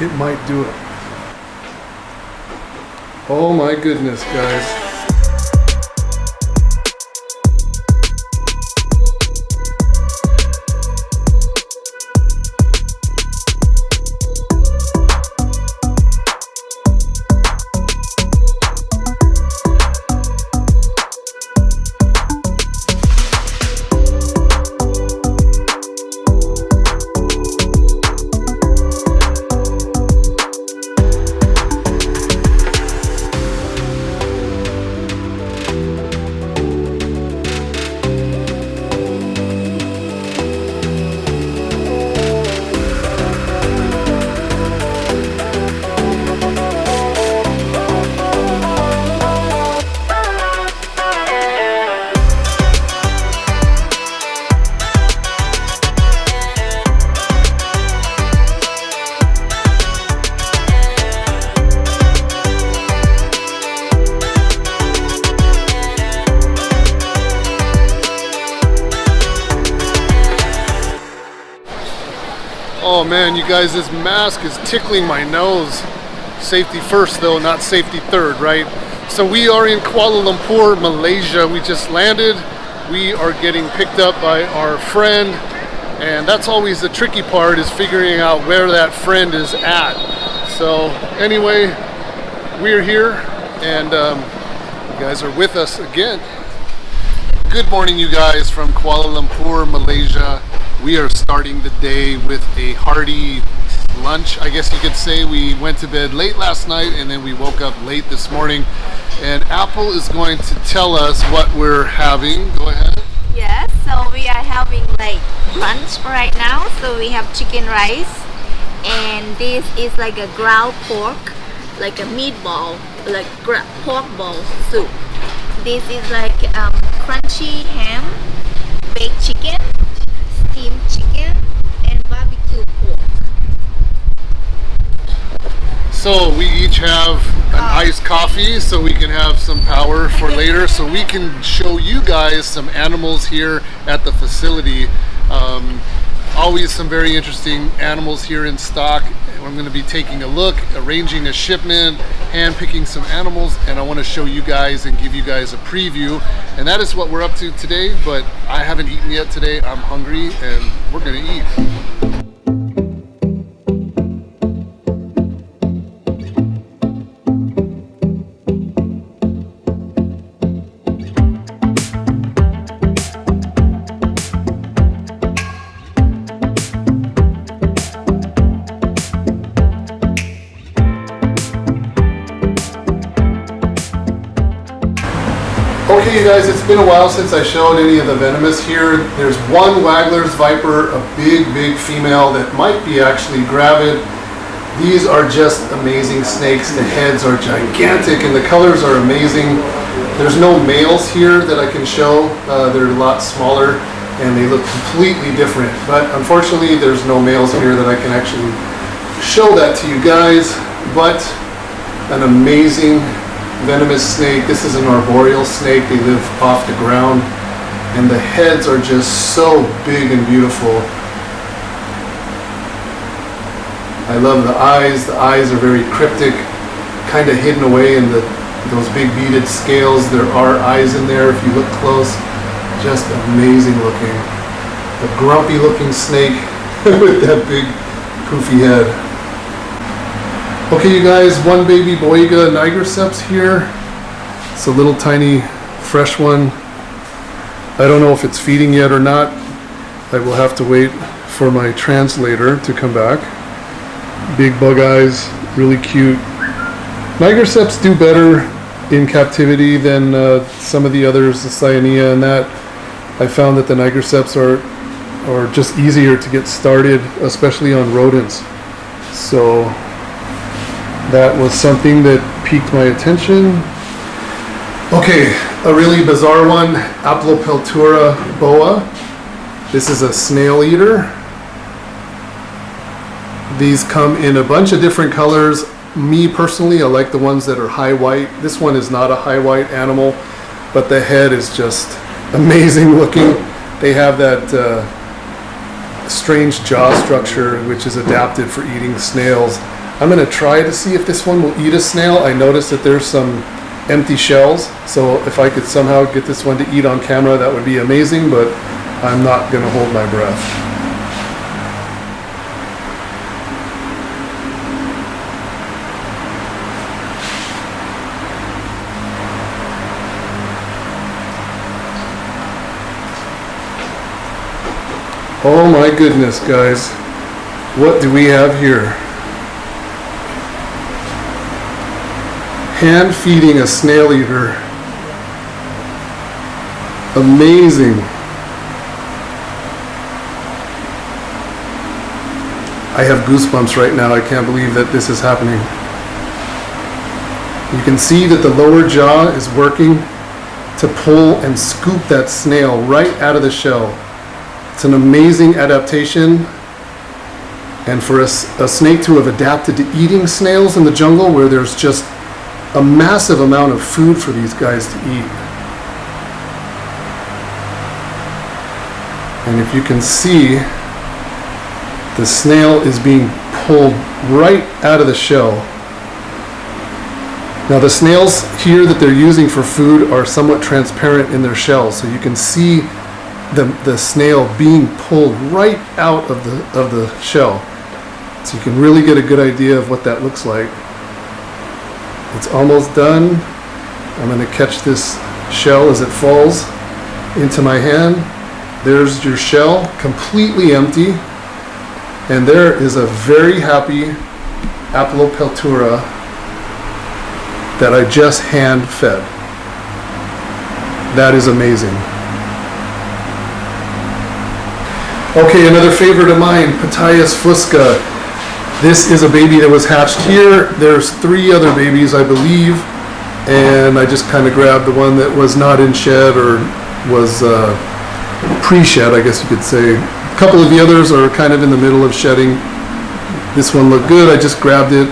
it might do it. Oh my goodness, guys. Oh man, you guys, this mask is tickling my nose. Safety first though, not safety third, right? So we are in Kuala Lumpur, Malaysia. We just landed. We are getting picked up by our friend, and that's always the tricky part, is figuring out where that friend is at. So anyway, we're here, and you guys are with us again. Good morning, you guys, from Kuala Lumpur, Malaysia. We are starting the day with a hearty lunch, I guess you could say. We went to bed late last night and then we woke up late this morning. And Apple is going to tell us what we're having. Go ahead. Yes, so we are having like lunch right now. So we have chicken rice, and this is like a ground pork, like a meatball, like pork ball soup. This is like crunchy ham, baked chicken, steamed chicken, and barbecue pork. So we each have an iced coffee so we can have some power for later, so we can show you guys some animals here at the facility. Always some very interesting animals here in stock. I'm going to be taking a look, arranging a shipment, hand picking some animals, and I want to show you guys and give you guys a preview. And that is what we're up to today, but I haven't eaten yet today. I'm hungry and we're going to eat. Okay, you guys, it's been a while since I showed any of the venomous here. There's one Wagler's Viper, a big female that might be actually gravid. These are just amazing snakes. The heads are gigantic and the colors are amazing. There's no males here that I can show. They're a lot smaller and they look completely different. But unfortunately, there's no males here that I can actually show that to you guys. But an amazing venomous snake. This is an arboreal snake. They live off the ground and the heads are just so big and beautiful. I love the eyes. The eyes are very cryptic, kind of hidden away in those big beaded scales. There are eyes in there if you look close. Just amazing looking. A grumpy looking snake with that big poofy head. Okay, you guys, one baby Boiga nigriceps here. It's a little tiny fresh one. I don't know if it's feeding yet or not. I will have to wait for my translator to come back. Big bug eyes, really cute. Nigriceps do better in captivity than some of the others, the Cyanea and that. I found that the nigriceps are just easier to get started, especially on rodents. So that was something that piqued my attention. Okay, a really bizarre one, Aplopeltura boa. This is a snail eater. These come in a bunch of different colors. Me personally, I like the ones that are high white. This one is not a high white animal, but the head is just amazing looking. They have that strange jaw structure which is adapted for eating snails. I'm gonna try to see if this one will eat a snail. I noticed that there's some empty shells, so if I could somehow get this one to eat on camera, that would be amazing, but I'm not gonna hold my breath. Oh my goodness, guys. What do we have here? Hand feeding a snail eater. Amazing. I have goosebumps right now. I can't believe that this is happening. You can see that the lower jaw is working to pull and scoop that snail right out of the shell. It's an amazing adaptation, and for a snake to have adapted to eating snails in the jungle where there's just a massive amount of food for these guys to eat. And if you can see, the snail is being pulled right out of the shell. Now the snails here that they're using for food are somewhat transparent in their shells, so you can see the snail being pulled right out of the shell. So you can really get a good idea of what that looks like. It's almost done. I'm going to catch this shell as it falls into my hand. There's your shell, completely empty. And there is a very happy Apelopeltura that I just hand fed. That is amazing. Okay, another favorite of mine, Pitaius fusca. This is a baby that was hatched here. There's 3 other babies, I believe, and I just kind of grabbed the one that was not in shed or was pre-shed, I guess you could say. A couple of the others are kind of in the middle of shedding. This one looked good. I just grabbed it.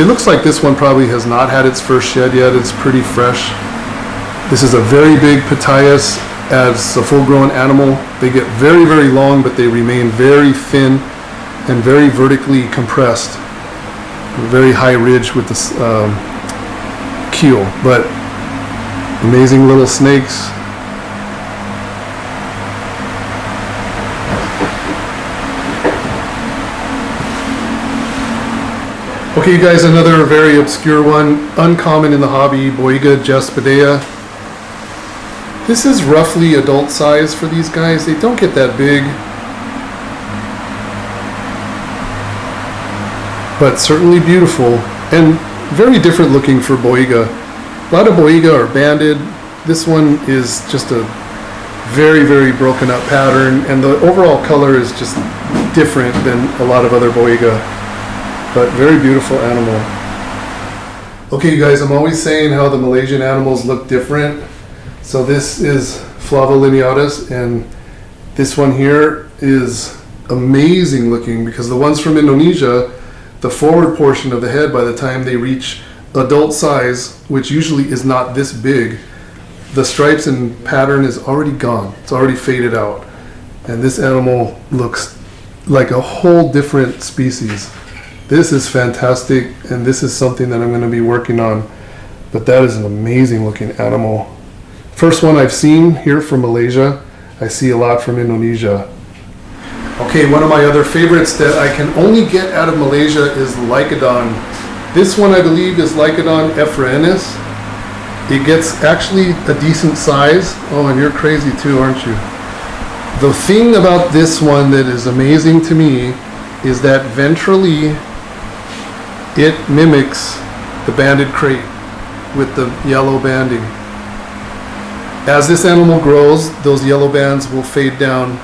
It looks like this one probably has not had its first shed yet. It's pretty fresh. This is a very big Pitaius. As a full-grown animal, they get very, very long, but they remain very thin and very vertically compressed. Very high ridge with the keel, but amazing little snakes. Okay, you guys, another very obscure one, uncommon in the hobby, Boiga jaspidea. This is roughly adult size for these guys. They don't get that big, but certainly beautiful and very different looking for Boiga. A lot of Boiga are banded. This one is just a very, very broken up pattern, and the overall color is just different than a lot of other Boiga, but very beautiful animal. Okay, you guys, I'm always saying how the Malaysian animals look different. So this is Flavolineatus, and this one here is amazing looking because the ones from Indonesia, the forward portion of the head by the time they reach adult size, which usually is not this big, the stripes and pattern is already gone. It's already faded out. And this animal looks like a whole different species. This is fantastic, and this is something that I'm going to be working on. But that is an amazing looking animal. First one I've seen here from Malaysia. I see a lot from Indonesia. Okay, one of my other favorites that I can only get out of Malaysia is Lycodon. This one I believe is Lycodon ephraenis. It gets actually a decent size. Oh, and you're crazy too, aren't you? The thing about this one that is amazing to me is that ventrally it mimics the banded crate with the yellow banding. As this animal grows, those yellow bands will fade down,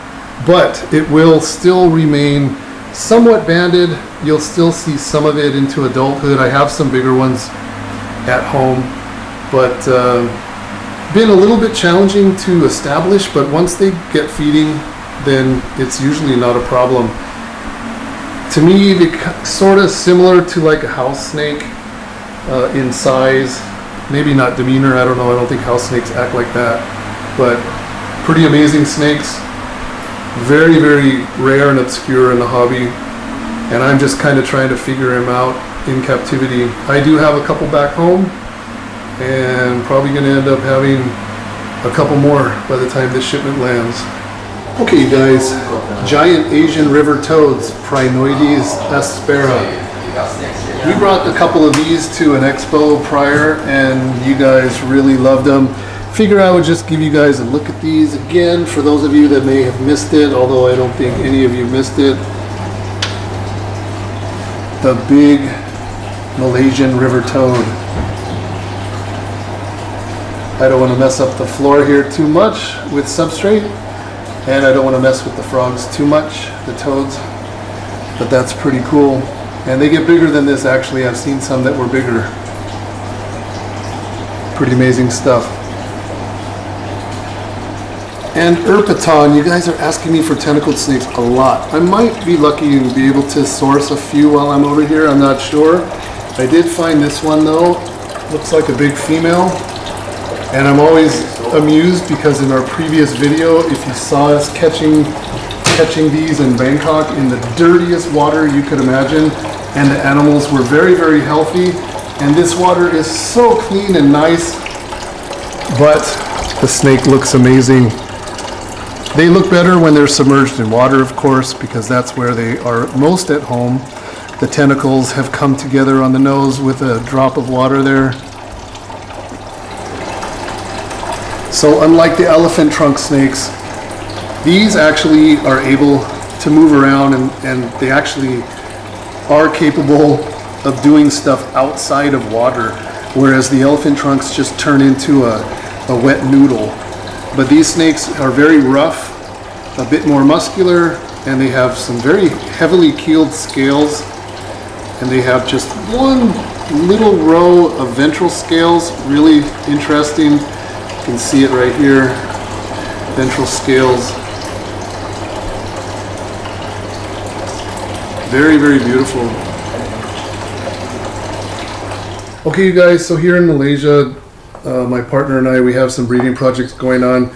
but it will still remain somewhat banded. You'll still see some of it into adulthood. I have some bigger ones at home, but been a little bit challenging to establish, but once they get feeding, then it's usually not a problem. To me, they're sort of similar to like a house snake in size. Maybe not demeanor, I don't know. I don't think house snakes act like that. But pretty amazing snakes. Very, very rare and obscure in the hobby. and I'm just kind of trying to figure him out in captivity. I do have a couple back home, and probably going to end up having a couple more by the time this shipment lands. Okay guys, giant Asian river toads, Prinoides aspera. We brought a couple of these to an expo prior, and you guys really loved them. Figure I would just give you guys a look at these again for those of you that may have missed it, although I don't think any of you missed it. The big Malaysian river toad. I don't want to mess up the floor here too much with substrate, and I don't want to mess with the frogs too much, the toads, but that's pretty cool. And they get bigger than this actually. I've seen some that were bigger. Pretty amazing stuff. And Erpiton, you guys are asking me for tentacled snakes a lot. I might be lucky to be able to source a few while I'm over here, I'm not sure. I did find this one though, looks like a big female. And I'm always amused because in our previous video, if you saw us catching these in Bangkok in the dirtiest water you could imagine, and the animals were very, very healthy. And this water is so clean and nice, but the snake looks amazing. They look better when they're submerged in water, of course, because that's where they are most at home. The tentacles have come together on the nose with a drop of water there. So unlike the elephant trunk snakes, these actually are able to move around, and they actually are capable of doing stuff outside of water, whereas the elephant trunks just turn into a wet noodle. But these snakes are very rough, a bit more muscular, and they have some very heavily keeled scales, and they have just one little row of ventral scales, really interesting. You can see it right here, ventral scales. Very, very beautiful. Okay, you guys, so here in Malaysia, my partner and I, we have some breeding projects going on.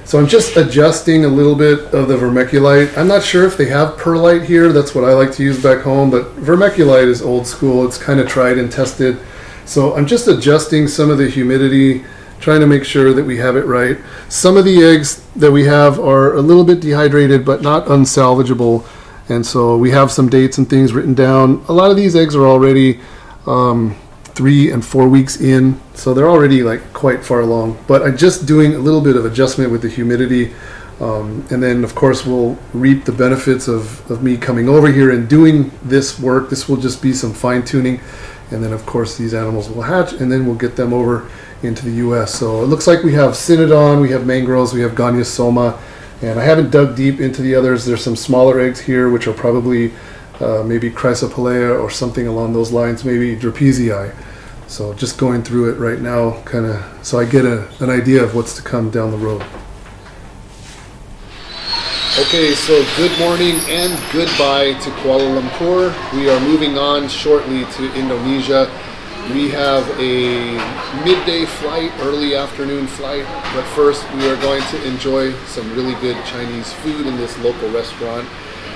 So I'm just adjusting a little bit of the vermiculite. I'm not sure if they have perlite here. That's what I like to use back home, but vermiculite is old school. It's kind of tried and tested. So I'm just adjusting some of the humidity, trying to make sure that we have it right. Some of the eggs that we have are a little bit dehydrated, but not unsalvageable. And so we have some dates and things written down. A lot of these eggs are already 3 and 4 weeks in, so they're already like quite far along. But I'm just doing a little bit of adjustment with the humidity, and then of course we'll reap the benefits of me coming over here and doing this work. This will just be some fine tuning, and then of course these animals will hatch, and then we'll get them over into the US. So it looks like we have Cynodon, we have Mangros, we have Goniosoma, and I haven't dug deep into the others. There's some smaller eggs here which are probably maybe Chrysopelea or something along those lines, maybe Drapezii. So just going through it right now, kind of, so I get an idea of what's to come down the road. Okay, so good morning and goodbye to Kuala Lumpur. We are moving on shortly to Indonesia. We have a midday flight, early afternoon flight, but first we are going to enjoy some really good Chinese food in this local restaurant.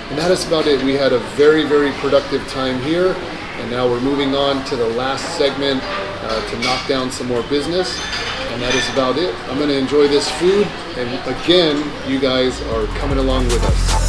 And that is about it. We had a very, very productive time here, and now we're moving on to the last segment to knock down some more business, and that is about it. I'm going to enjoy this food, and again, you guys are coming along with us.